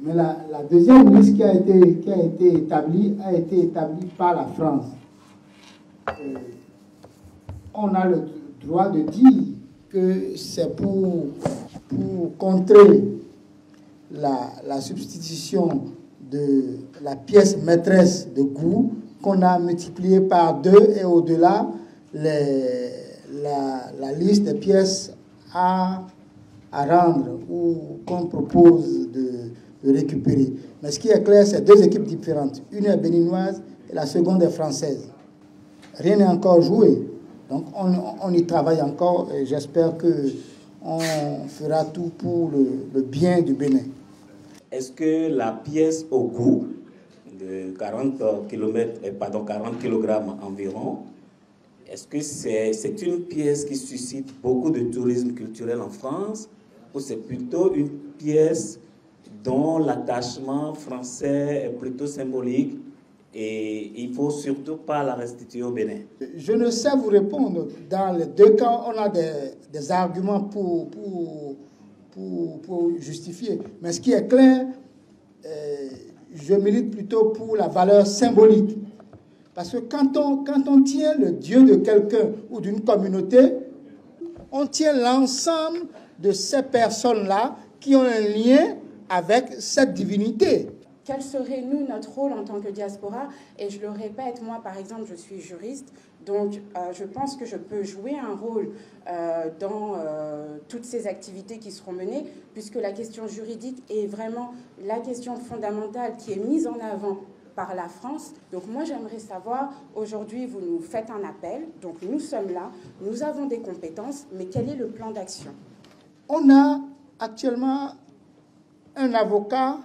Mais la deuxième liste qui a été établie par la France. on a le droit de dire que c'est pour contrer la substitution de la pièce maîtresse de goût qu'on a multiplié par 2 et au-delà la liste des pièces à rendre ou qu'on propose de récupérer. Mais ce qui est clair, c'est 2 équipes différentes. Une est béninoise et la seconde est française. Rien n'est encore joué. Donc on y travaille encore et j'espère qu'on fera tout pour le bien du Bénin. Est-ce que la pièce au goût de 40 kg environ, est-ce que c'est une pièce qui suscite beaucoup de tourisme culturel en France ou c'est plutôt une pièce dont l'attachement français est plutôt symbolique et il ne faut surtout pas la restituer au Bénin? Je ne sais vous répondre. Dans les 2 cas, on a des arguments pour justifier. Mais ce qui est clair, je milite plutôt pour la valeur symbolique. Parce que quand on tient le Dieu de quelqu'un ou d'une communauté, on tient l'ensemble de ces personnes-là qui ont un lien avec cette divinité. Quel serait, nous, notre rôle en tant que diaspora? Et je le répète, moi, par exemple, je suis juriste, donc je pense que je peux jouer un rôle dans toutes ces activités qui seront menées, puisque la question juridique est vraiment la question fondamentale qui est mise en avant par la France. Donc moi, j'aimerais savoir, aujourd'hui, vous nous faites un appel, donc nous sommes là, nous avons des compétences, mais quel est le plan d'action? On a actuellement un avocat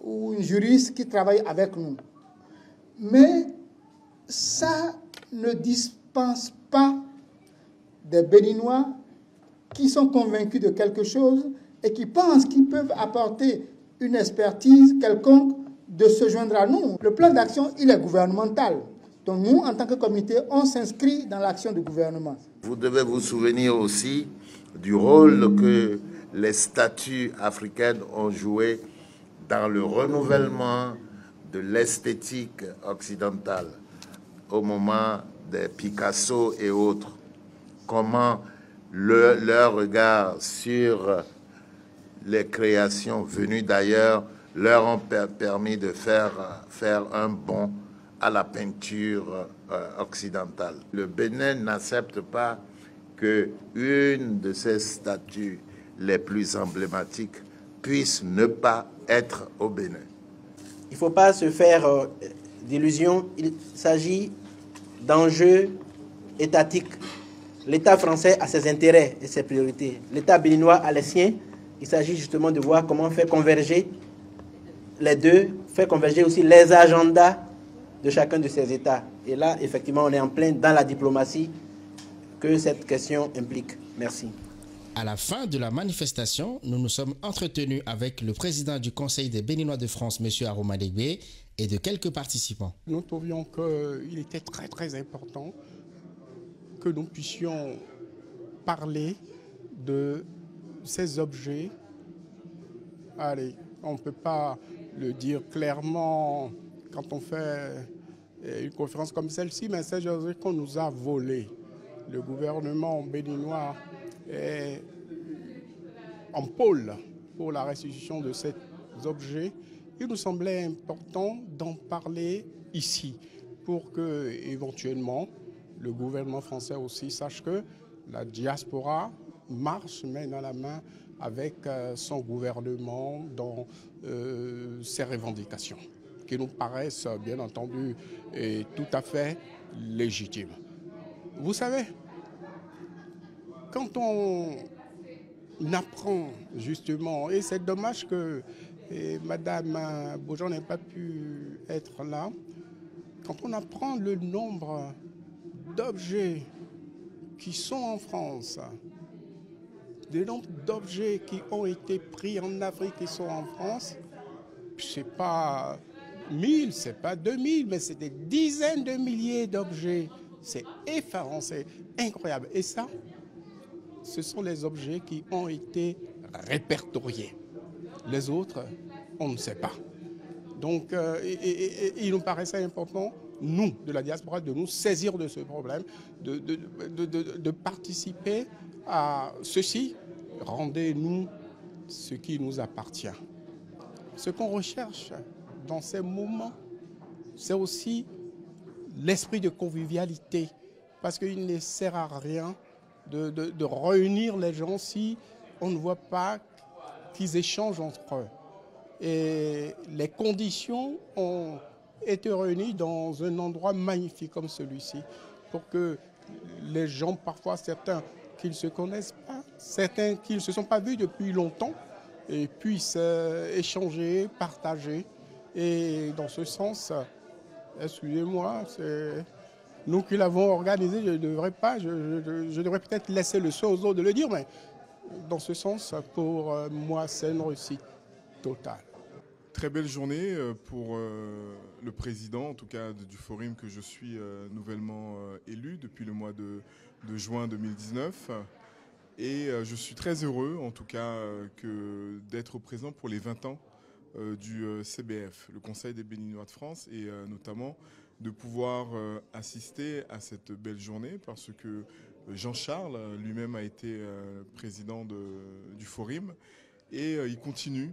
ou une juriste qui travaille avec nous. Mais ça ne dispense pas des Béninois qui sont convaincus de quelque chose et qui pensent qu'ils peuvent apporter une expertise quelconque de se joindre à nous. Le plan d'action, il est gouvernemental. Donc nous, en tant que comité, on s'inscrit dans l'action du gouvernement. Vous devez vous souvenir aussi du rôle que les statues africaines ont joué dans le renouvellement de l'esthétique occidentale au moment des Picasso et autres. Comment leur regard sur les créations venues d'ailleurs leur ont permis de faire un bond à la peinture occidentale. Le Bénin n'accepte pas qu'une de ces statues les plus emblématiques puisse ne pas être au Bénin. Il ne faut pas se faire d'illusions. Il s'agit d'enjeux étatiques. L'État français a ses intérêts et ses priorités. L'État béninois a les siens. Il s'agit justement de voir comment faire converger les deux, faire converger aussi les agendas de chacun de ces États. Et là, effectivement, on est en plein dans la diplomatie que cette question implique. Merci. À la fin de la manifestation, nous nous sommes entretenus avec le président du Conseil des Béninois de France, M. Aroma Degbe, et de quelques participants. Nous trouvions qu'il était très très important que nous puissions parler de ces objets. Allez, on ne peut pas le dire clairement quand on fait une conférence comme celle-ci, mais c'est José qu'on nous a volé. Le gouvernement béninois est en pôle pour la restitution de ces objets. Il nous semblait important d'en parler ici pour que, éventuellement, le gouvernement français aussi sache que la diaspora marche main dans la main avec son gouvernement dans ses revendications, qui nous paraissent, bien entendu, tout à fait légitimes. Vous savez, quand on apprend justement, et c'est dommage que Madame Beaujean n'ait pas pu être là, quand on apprend le nombre d'objets qui sont en France, le nombre d'objets qui ont été pris en Afrique et sont en France, c'est pas 1000, c'est pas 2000, mais c'est des dizaines de milliers d'objets. C'est effarant, c'est incroyable. Et ça, ce sont les objets qui ont été répertoriés. Les autres, on ne sait pas. Donc, il nous paraissait important nous, de la diaspora, de nous saisir de ce problème, de participer à ceci. Rendez-nous ce qui nous appartient. Ce qu'on recherche dans ces moments, c'est aussi l'esprit de convivialité, parce qu'il ne sert à rien de réunir les gens si on ne voit pas qu'ils échangent entre eux. Et les conditions ont été réunies dans un endroit magnifique comme celui-ci, pour que les gens, parfois certains qui ne se connaissent pas, certains qui ne se sont pas vus depuis longtemps, et puissent échanger, partager. Et dans ce sens, excusez-moi, c'est nous qui l'avons organisé, je devrais peut-être laisser le soin aux autres de le dire, mais dans ce sens, pour moi, c'est une réussite totale. Très belle journée pour le président, en tout cas du Forum que je suis nouvellement élu depuis le mois de juin 2019. Et je suis très heureux, en tout cas, d'être présent pour les 20 ans du CBF, le Conseil des Béninois de France, et notamment de pouvoir assister à cette belle journée parce que Jean-Charles lui-même a été président du Forum et il continue.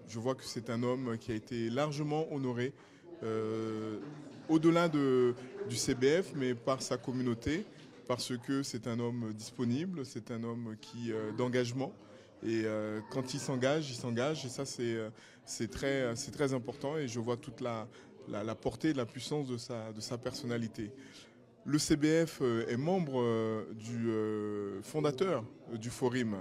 Je vois que c'est un homme qui a été largement honoré au-delà du CBF, mais par sa communauté, parce que c'est un homme disponible, c'est un homme d'engagement. Et quand il s'engage, et ça c'est très important et je vois toute la portée, la puissance de sa personnalité. Le CBF est membre du fondateur du Forum.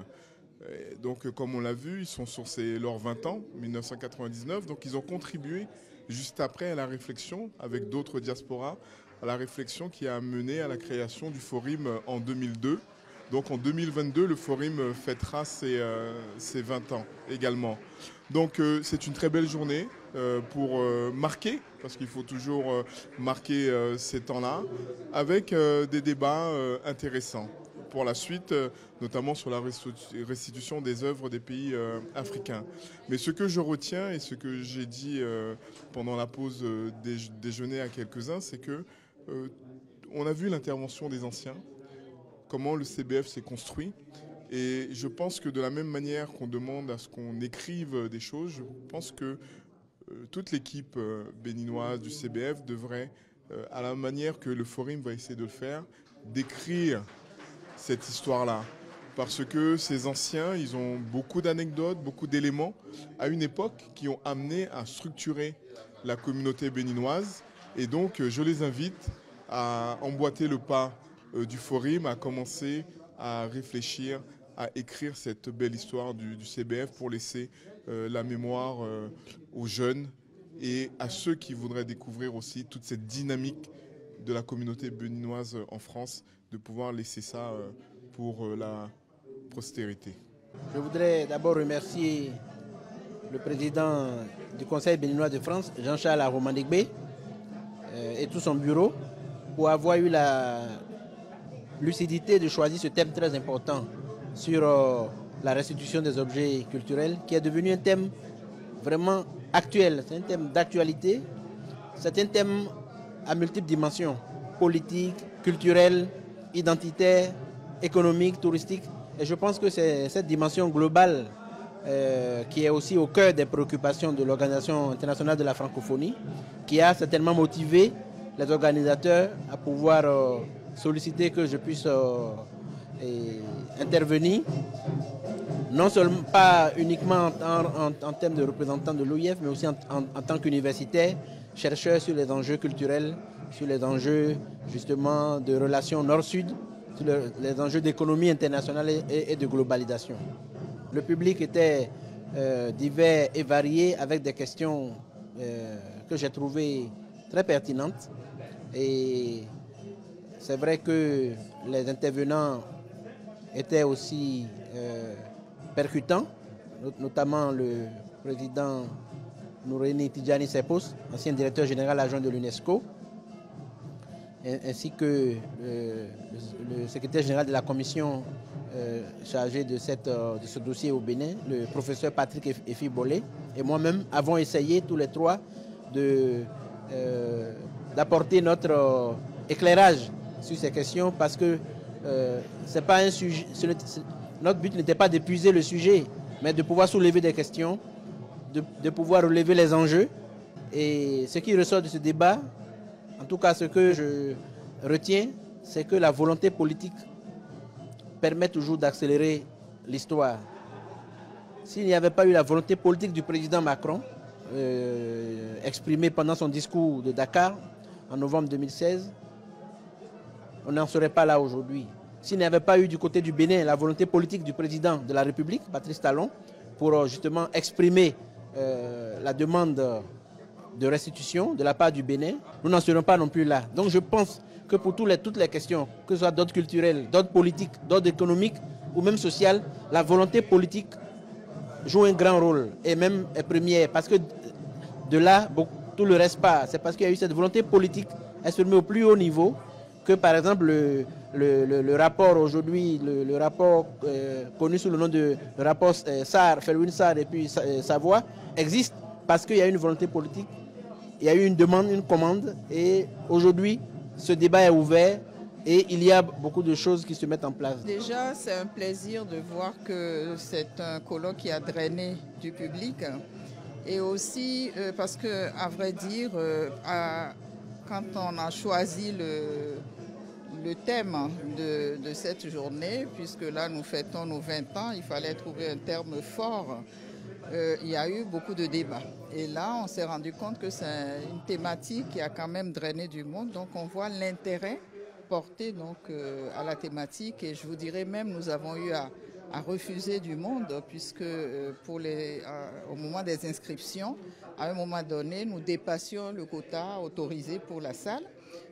Donc comme on l'a vu, ils sont sur leurs 20 ans, 1999, donc ils ont contribué juste après à la réflexion avec d'autres diasporas, à la réflexion qui a mené à la création du Forum en 2002. Donc en 2022, le Forum fêtera ses 20 ans également. Donc c'est une très belle journée pour marquer, parce qu'il faut toujours marquer ces temps-là, avec des débats intéressants pour la suite, notamment sur la restitution des œuvres des pays africains. Mais ce que je retiens et ce que j'ai dit pendant la pause déjeuner à quelques-uns, c'est que on a vu l'intervention des anciens, comment le CBF s'est construit. Et je pense que de la même manière qu'on demande à ce qu'on écrive des choses, je pense que toute l'équipe béninoise du CBF devrait, à la manière que le Forum va essayer de le faire, d'écrire cette histoire-là. Parce que ces anciens, ils ont beaucoup d'anecdotes, beaucoup d'éléments à une époque qui ont amené à structurer la communauté béninoise. Et donc, je les invite à emboîter le pas du Forum, à commencer à réfléchir, à écrire cette belle histoire du CBF pour laisser la mémoire aux jeunes et à ceux qui voudraient découvrir aussi toute cette dynamique de la communauté béninoise en France, de pouvoir laisser ça pour la postérité. Je voudrais d'abord remercier le président du Conseil béninois de France, Jean-Charles Aromandigbé, et tout son bureau, pour avoir eu la lucidité de choisir ce thème très important sur la restitution des objets culturels, qui est devenu un thème vraiment actuel, c'est un thème d'actualité, c'est un thème à multiples dimensions, politique, culturelle, identitaire, économique, touristique. Et je pense que c'est cette dimension globale qui est aussi au cœur des préoccupations de l'Organisation internationale de la francophonie, qui a certainement motivé les organisateurs à pouvoir solliciter que je puisse intervenir, non seulement pas uniquement en termes de représentant de l'OIF, mais aussi en tant qu'universitaire, chercheur sur les enjeux culturels, sur les enjeux justement de relations nord-sud, sur les enjeux d'économie internationale et de globalisation. Le public était divers et varié avec des questions que j'ai trouvées très pertinentes. Et c'est vrai que les intervenants étaient aussi percutants, notamment le président Nouréni Tidjani Sepos, ancien directeur général adjoint de l'UNESCO, ainsi que le secrétaire général de la commission chargé de ce dossier au Bénin, le professeur Patrick Efi Bolé, et moi-même avons essayé tous les trois de d'apporter notre éclairage sur ces questions parce que c'est pas un sujet, notre but n'était pas d'épuiser le sujet, mais de pouvoir soulever des questions, de pouvoir relever les enjeux. Et ce qui ressort de ce débat, en tout cas ce que je retiens, c'est que la volonté politique permet toujours d'accélérer l'histoire. S'il n'y avait pas eu la volonté politique du président Macron, exprimée pendant son discours de Dakar en novembre 2016, on n'en serait pas là aujourd'hui. S'il n'y avait pas eu du côté du Bénin la volonté politique du président de la République, Patrice Talon, pour justement exprimer la demande de restitution de la part du Bénin, nous n'en serions pas non plus là. Donc je pense que pour toutes les questions, que ce soit d'ordre culturel, d'ordre politique, d'ordre économique ou même social, la volonté politique joue un grand rôle et même est première. Parce que de là, tout le reste pas. C'est parce qu'il y a eu cette volonté politique exprimée au plus haut niveau que par exemple le rapport aujourd'hui, le rapport connu sous le nom de rapport Sarr, Felwine Sarr et puis Savoie existe parce qu'il y a une volonté politique, il y a eu une demande, une commande et aujourd'hui ce débat est ouvert et il y a beaucoup de choses qui se mettent en place. Déjà, c'est un plaisir de voir que c'est un colloque qui a drainé du public et aussi parce que, à vrai dire, quand on a choisi le thème de cette journée, puisque là nous fêtons nos 20 ans, il fallait trouver un terme fort. Il y a eu beaucoup de débats. Et là, on s'est rendu compte que c'est une thématique qui a quand même drainé du monde. Donc on voit l'intérêt porté donc, à la thématique. Et je vous dirais même, nous avons eu à refuser du monde, puisque au moment des inscriptions, à un moment donné, nous dépassions le quota autorisé pour la salle,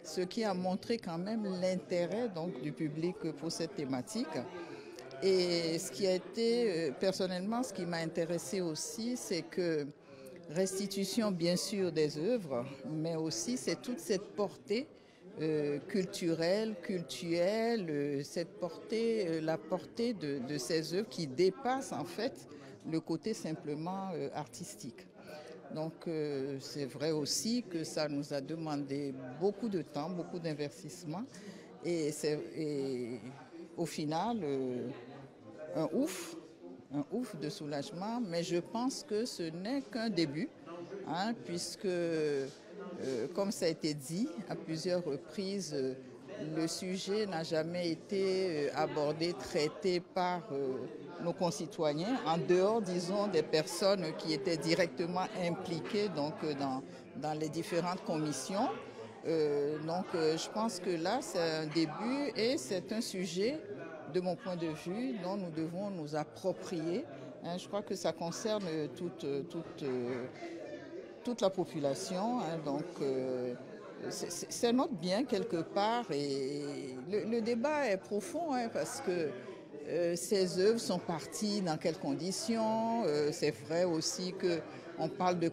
ce qui a montré quand même l'intérêt donc, du public pour cette thématique. Et ce qui a été, personnellement, ce qui m'a intéressé aussi, c'est que restitution bien sûr des œuvres, mais aussi c'est toute cette portée culturelle, cultuelle, cette portée, la portée de ces œuvres qui dépasse en fait le côté simplement artistique. Donc c'est vrai aussi que ça nous a demandé beaucoup de temps, beaucoup d'investissement et au final un ouf de soulagement, mais je pense que ce n'est qu'un début, hein, puisque comme ça a été dit à plusieurs reprises, le sujet n'a jamais été abordé, traité par nos concitoyens, en dehors, disons, des personnes qui étaient directement impliquées donc, dans les différentes commissions. Donc je pense que là, c'est un début et c'est un sujet, de mon point de vue, dont nous devons nous approprier. Hein, je crois que ça concerne toute la population. Hein, donc c'est notre bien quelque part et le débat est profond hein, parce que ces œuvres sont parties dans quelles conditions. C'est vrai aussi qu'on parle de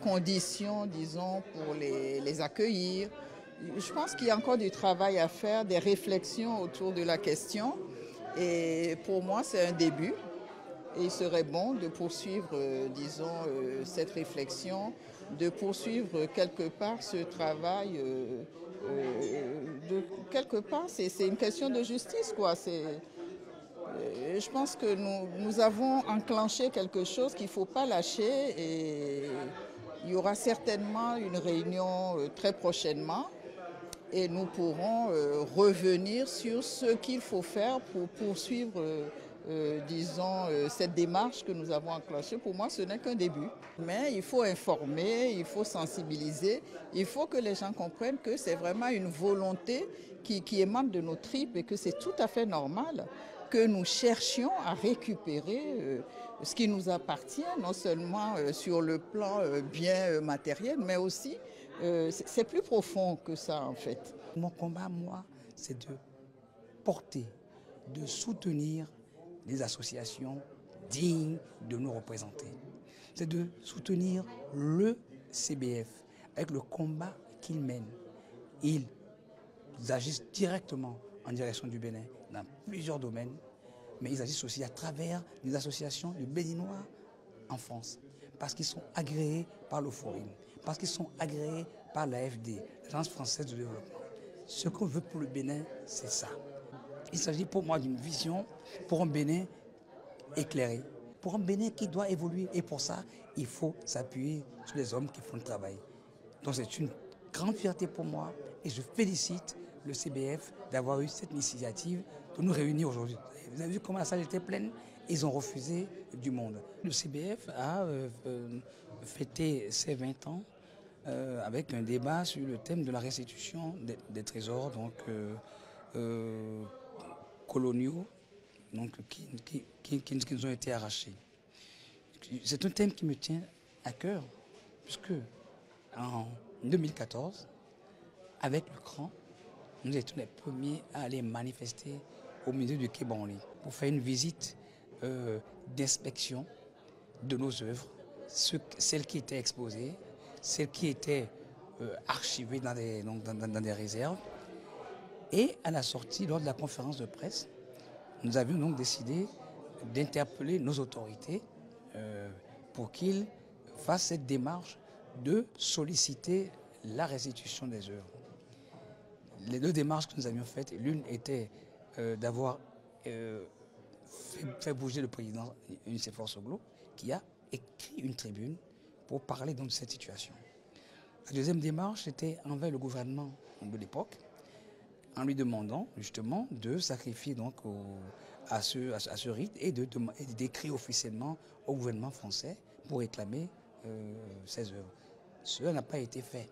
conditions, disons, pour les accueillir. Je pense qu'il y a encore du travail à faire, des réflexions autour de la question. Et pour moi, c'est un début. Et il serait bon de poursuivre, disons, cette réflexion, de poursuivre quelque part ce travail. Quelque part, c'est une question de justice, quoi. Je pense que nous avons enclenché quelque chose qu'il ne faut pas lâcher. Et il y aura certainement une réunion très prochainement. Et nous pourrons revenir sur ce qu'il faut faire pour poursuivre, disons, cette démarche que nous avons enclenchée. Pour moi, ce n'est qu'un début. Mais il faut informer, il faut sensibiliser, il faut que les gens comprennent que c'est vraiment une volonté qui émane de nos tripes et que c'est tout à fait normal que nous cherchions à récupérer ce qui nous appartient, non seulement sur le plan bien matériel, mais aussi c'est plus profond que ça en fait. Mon combat, moi, c'est de porter, de soutenir les associations dignes de nous représenter. C'est de soutenir le CBF avec le combat qu'il mène. Ils agissent directement en direction du Bénin dans plusieurs domaines, mais ils agissent aussi à travers des associations de Béninois en France, parce qu'ils sont agréés par le Forum, parce qu'ils sont agréés par l'AFD, l'Agence française de développement. Ce qu'on veut pour le Bénin, c'est ça. Il s'agit pour moi d'une vision pour un Bénin éclairé, pour un Bénin qui doit évoluer. Et pour ça, il faut s'appuyer sur les hommes qui font le travail. Donc c'est une grande fierté pour moi et je félicite le CBF d'avoir eu cette initiative de nous réunir aujourd'hui. Vous avez vu comment la salle était pleine? Ils ont refusé du monde. Le CBF a fêté ses 20 ans avec un débat sur le thème de la restitution des trésors coloniaux qui nous ont été arrachés. C'est un thème qui me tient à cœur, puisque en 2014, avec le CRAN, nous étions les premiers à aller manifester au musée du Quai Branly pour faire une visite d'inspection de nos œuvres, celles qui étaient exposées, celles qui étaient archivées dans des réserves. Et à la sortie, lors de la conférence de presse, nous avions donc décidé d'interpeller nos autorités pour qu'ils fassent cette démarche de solliciter la restitution des œuvres. Les deux démarches que nous avions faites, l'une était d'avoir fait bouger le président Nicéphore Soglo, qui a écrit une tribune pour parler donc de cette situation. La deuxième démarche était envers le gouvernement de l'époque, en lui demandant justement de sacrifier donc à ce rite et d'écrire officiellement au gouvernement français pour réclamer ses œuvres. Cela n'a pas été fait.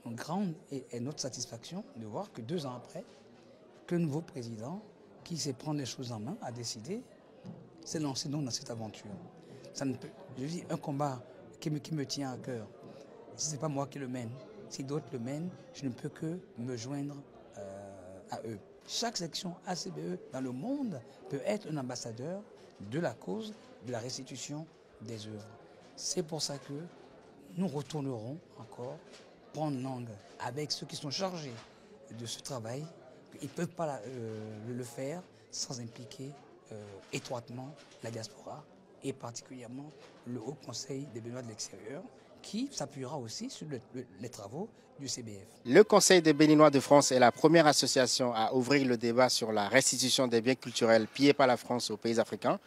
Donc grande est notre satisfaction de voir que 2 ans après, que le nouveau président, qui sait prendre les choses en main, a décidé, s'est lancé donc dans cette aventure. Ça ne peut, je dis, un combat qui me tient à cœur. Si ce n'est pas moi qui le mène, si d'autres le mènent, je ne peux que me joindre à eux. Chaque section ACBE dans le monde peut être un ambassadeur de la cause de la restitution des œuvres. C'est pour ça que nous retournerons encore prendre langue avec ceux qui sont chargés de ce travail. Ils ne peuvent pas le faire sans impliquer étroitement la diaspora et particulièrement le Haut Conseil des Béninois de l'extérieur, qui s'appuiera aussi sur les travaux du CBF. Le Conseil des Béninois de France est la première association à ouvrir le débat sur la restitution des biens culturels pillés par la France aux pays africains.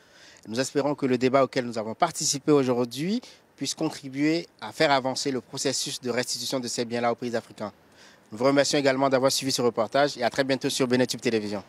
Nous espérons que le débat auquel nous avons participé aujourd'hui puisse contribuer à faire avancer le processus de restitution de ces biens-là aux pays africains. Nous vous remercions également d'avoir suivi ce reportage et à très bientôt sur BéninTube Télévision.